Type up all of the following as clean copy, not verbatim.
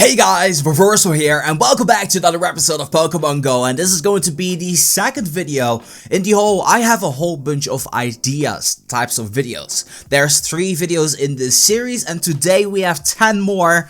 Hey guys, Reversal here, and welcome back to another episode of Pokemon Go, and this is going to be the second video in the whole, I have a whole bunch of ideas types of videos. There's 3 videos in this series, and today we have 10 more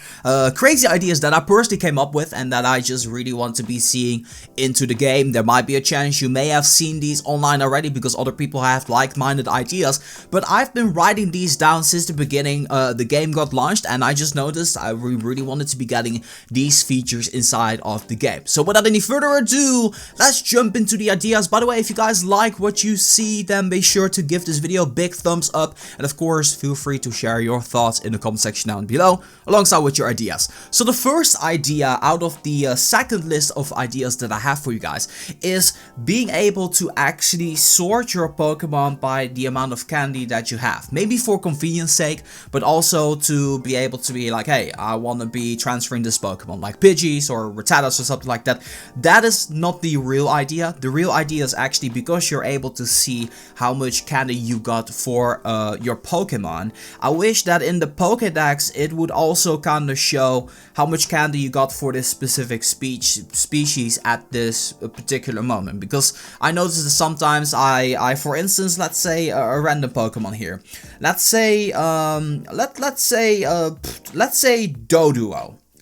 crazy ideas that I personally came up with and that I just really want to be seeing into the game. There might be a chance you may have seen these online already because other people have like-minded ideas, but I've been writing these down since the beginning the game got launched, and I just noticed I really wanted to be getting these features inside of the game. So without any further ado, let's jump into the ideas. By the way, if you guys like what you see, then be sure to give this video a big thumbs up, and of course feel free to share your thoughts in the comment section down below alongside with your ideas. So the first idea out of the second list of ideas that I have for you guys is being able to actually sort your Pokemon by the amount of candy that you have. Maybe for convenience sake, but also to be able to be like, hey, I want to be transferring this Pokemon like Pidgeys or Rattatas or something like that. That is not the real idea. The real idea is actually because you're able to see how much candy you got for your Pokemon. I wish that in the Pokédex it would also kind of show how much candy you got for this specific species at this particular moment, because I noticed that sometimes I for instance, let's say a random Pokemon here. Let's say Doduo.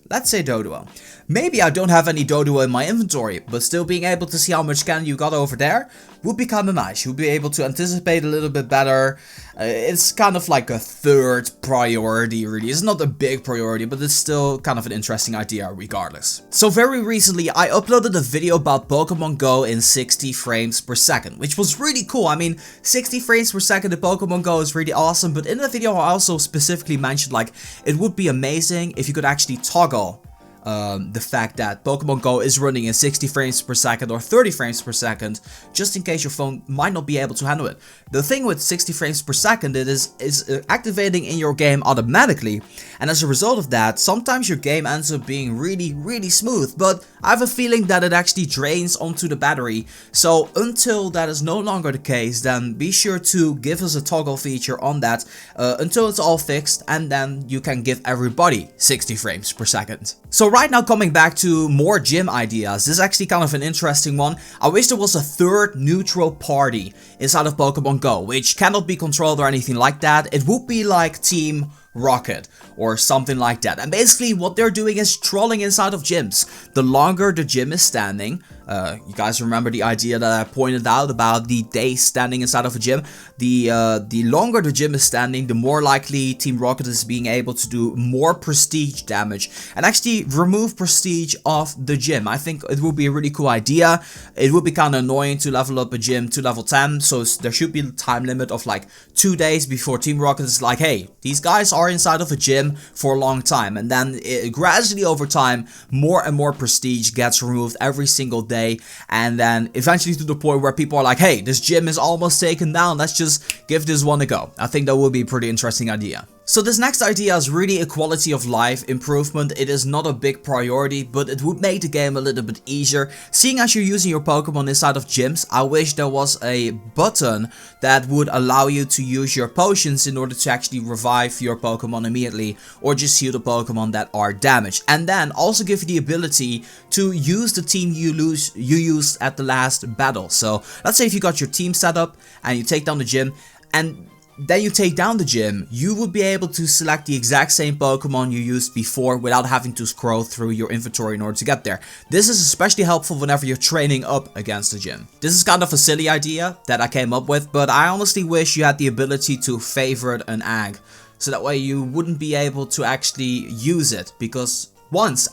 Let's say Doduo. Maybe I don't have any Doduo in my inventory, but still being able to see how much candy you got over there would be kind of nice. You'll be able to anticipate a little bit better. It's kind of like a third priority, really. It's not a big priority, but it's still kind of an interesting idea regardless. So very recently, I uploaded a video about Pokemon Go in 60 frames per second, which was really cool. I mean, 60 frames per second in Pokemon Go is really awesome, but in the video I also specifically mentioned like it would be amazing if you could actually toggle the fact that Pokemon Go is running in 60 frames per second or 30 frames per second, just in case your phone might not be able to handle it. The thing with 60 frames per second, it is activating in your game automatically, and as a result of that, sometimes your game ends up being really smooth, but I have a feeling that it actually drains onto the battery. So until that is no longer the case, then be sure to give us a toggle feature on that until it's all fixed, and then you can give everybody 60 frames per second. So right now, coming back to more gym ideas, this is actually kind of an interesting one. I wish there was a third neutral party inside of Pokemon Go, which cannot be controlled or anything like that. It would be like Team Rocket or something like that, and basically what they're doing is trolling inside of gyms. The longer the gym is standing, you guys remember the idea that I pointed out about the days standing inside of a gym? The longer the gym is standing, the more likely Team Rocket is being able to do more prestige damage and actually remove prestige off the gym. I think it would be a really cool idea. It would be kind of annoying to level up a gym to level 10, so there should be a time limit of like 2 days before Team Rocket is like, hey, these guys are inside of a gym for a long time, and then gradually over time more and more prestige gets removed every single day, and then eventually to the point where people are like, hey, this gym is almost taken down, let's just give this one a go. I think that would be a pretty interesting idea. So this next idea is really a quality of life improvement. It is not a big priority, but it would make the game a little bit easier. Seeing as you're using your Pokemon inside of gyms, I wish there was a button that would allow you to use your potions in order to actually revive your Pokemon immediately, or just heal the Pokemon that are damaged. And then also give you the ability to use the team you used at the last battle. So let's say if you got your team set up and you take down the gym, and then you take down the gym, you would be able to select the exact same Pokemon you used before without having to scroll through your inventory in order to get there. This is especially helpful whenever you're training up against the gym. This is kind of a silly idea that I came up with, but I honestly wish you had the ability to favorite an egg, so that way you wouldn't be able to actually use it, because once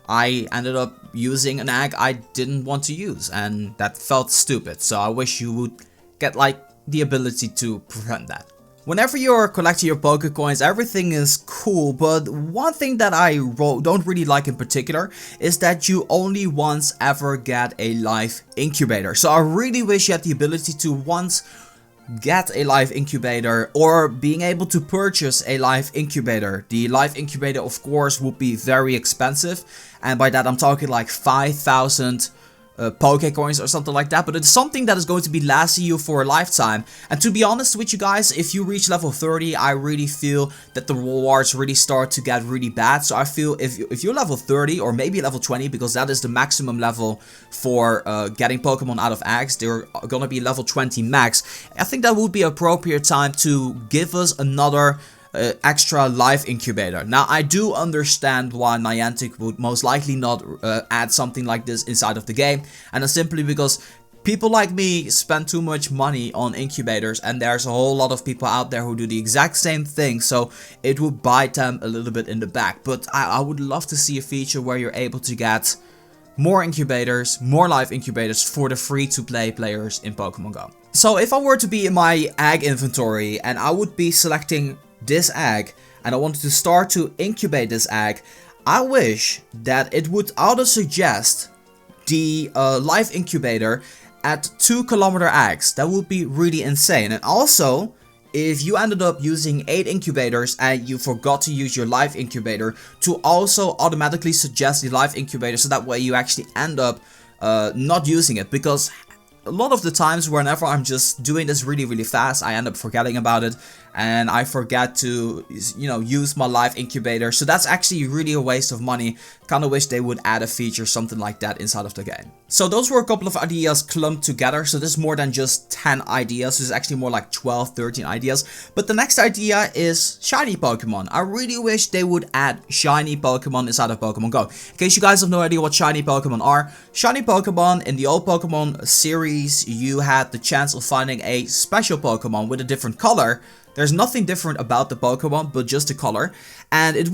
I ended up using an egg I didn't want to use, and that felt stupid. So I wish you would get like the ability to prevent that. Whenever you're collecting your Pokecoins, everything is cool, but one thing that I don't really like in particular is that you only once ever get a live incubator. So I really wish you had the ability to once get a live incubator, or being able to purchase a live incubator. The live incubator, of course, would be very expensive, and by that I'm talking like 5,000 Pokecoins or something like that, but it's something that is going to be lasting you for a lifetime. And to be honest with you guys, if you reach level 30, I really feel that the rewards really start to get really bad. So I feel if you're level 30 or maybe level 20, because that is the maximum level for getting Pokemon out of eggs, they're gonna be level 20 max. I think that would be appropriate time to give us another extra live incubator. Now I do understand why Niantic would most likely not add something like this inside of the game, and that's simply because people like me spend too much money on incubators, and there's a whole lot of people out there who do the exact same thing, so it would bite them a little bit in the back. But I would love to see a feature where you're able to get more incubators, more live incubators for the free-to-play players in Pokemon Go. So if I were to be in my egg inventory and I would be selecting this egg and I wanted to start to incubate this egg, I wish that it would auto-suggest the live incubator at 2 kilometer eggs. That would be really insane. And also, if you ended up using 8 incubators and you forgot to use your live incubator, to also automatically suggest the live incubator, so that way you actually end up not using it. Because a lot of the times whenever I'm just doing this really fast, I end up forgetting about it and I forget to, you know, use my live incubator. So that's actually really a waste of money. Kinda wish they would add a feature, something like that inside of the game. So those were a couple of ideas clumped together. So this is more than just 10 ideas. This is actually more like 12, 13 ideas. But the next idea is shiny Pokemon. I really wish they would add shiny Pokemon inside of Pokemon Go. In case you guys have no idea what shiny Pokemon are, shiny Pokemon in the old Pokemon series, you had the chance of finding a special Pokemon with a different color. There's nothing different about the Pokemon, but just the color. And it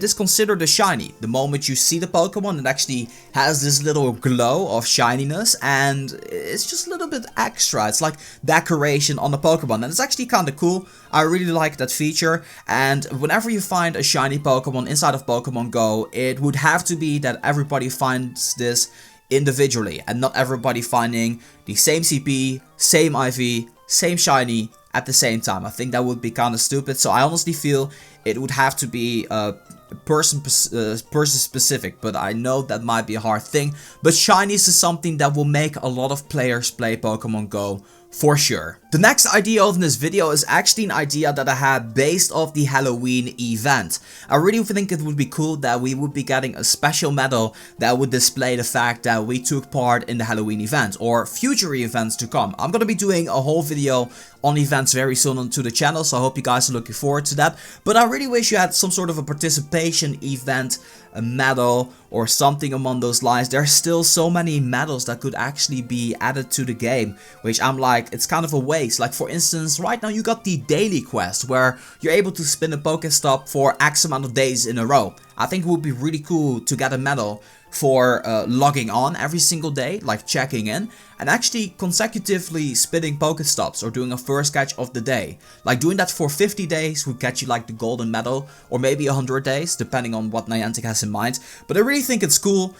is considered a shiny. The moment you see the Pokemon, it actually has this little glow of shininess, and it's just a little bit extra. It's like decoration on the Pokemon, and it's actually kind of cool. I really like that feature. And whenever you find a shiny Pokemon inside of Pokemon Go, it would have to be that everybody finds this individually, and not everybody finding the same CP, same IV, same shiny at the same time. I think that would be kind of stupid. So I honestly feel it would have to be person specific, but I know that might be a hard thing. But shinies is something that will make a lot of players play Pokemon Go for sure. The next idea of this video is actually an idea that I had based off the Halloween event. I really think it would be cool that we would be getting a special medal that would display the fact that we took part in the Halloween event or future events to come. I'm gonna be doing a whole video on events very soon onto the channel, so I hope you guys are looking forward to that. But I really wish you had some sort of a participation event, a medal or something along those lines. There's still so many medals that could actually be added to the game, which I'm like, it's kind of a waste. Like for instance, right now you got the daily quest where you're able to spin a Pokestop for X amount of days in a row. I think it would be really cool to get a medal for logging on every single day, like checking in, and actually consecutively spinning Pokestops or doing a first catch of the day. Like doing that for 50 days would get you like the golden medal, or maybe 100 days, depending on what Niantic has in mind. But I really think it's cool.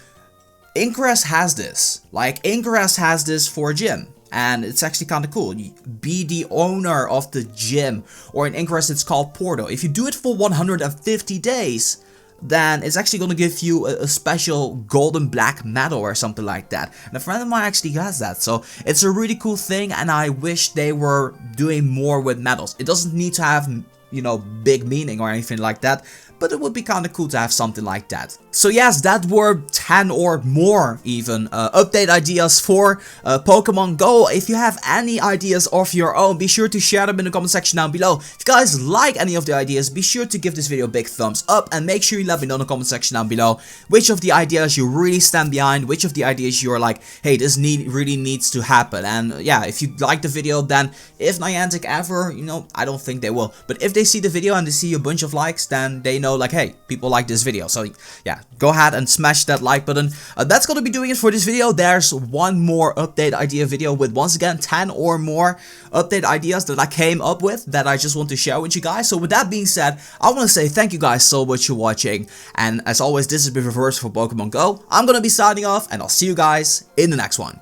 Ingress has this. Like Ingress has this for a gym. And it's actually kind of cool. You be the owner of the gym, or in Ingress it's called Portal. If you do it for 150 days, then it's actually going to give you a special golden black medal or something like that. And a friend of mine actually has that. So it's a really cool thing, and I wish they were doing more with medals. It doesn't need to have, you know, big meaning or anything like that, but it would be kind of cool to have something like that. So yes, that were 10 or more even update ideas for Pokemon Go. If you have any ideas of your own, be sure to share them in the comment section down below. If you guys like any of the ideas, be sure to give this video a big thumbs up, and make sure you let me know in the comment section down below which of the ideas you really stand behind, which of the ideas you're like, hey, this really needs to happen. And yeah, if you like the video, then if Niantic ever, you know, I don't think they will, but if they see the video and they see a bunch of likes, then they know like, hey, people like this video. So yeah, go ahead and smash that like button. That's gonna be doing it for this video. There's one more update idea video with, once again, 10 or more update ideas that I came up with that I just want to share with you guys. So with that being said, I want to say thank you guys so much for watching, and as always, this has been Reverse for Pokemon Go. I'm gonna be signing off, and I'll see you guys in the next one.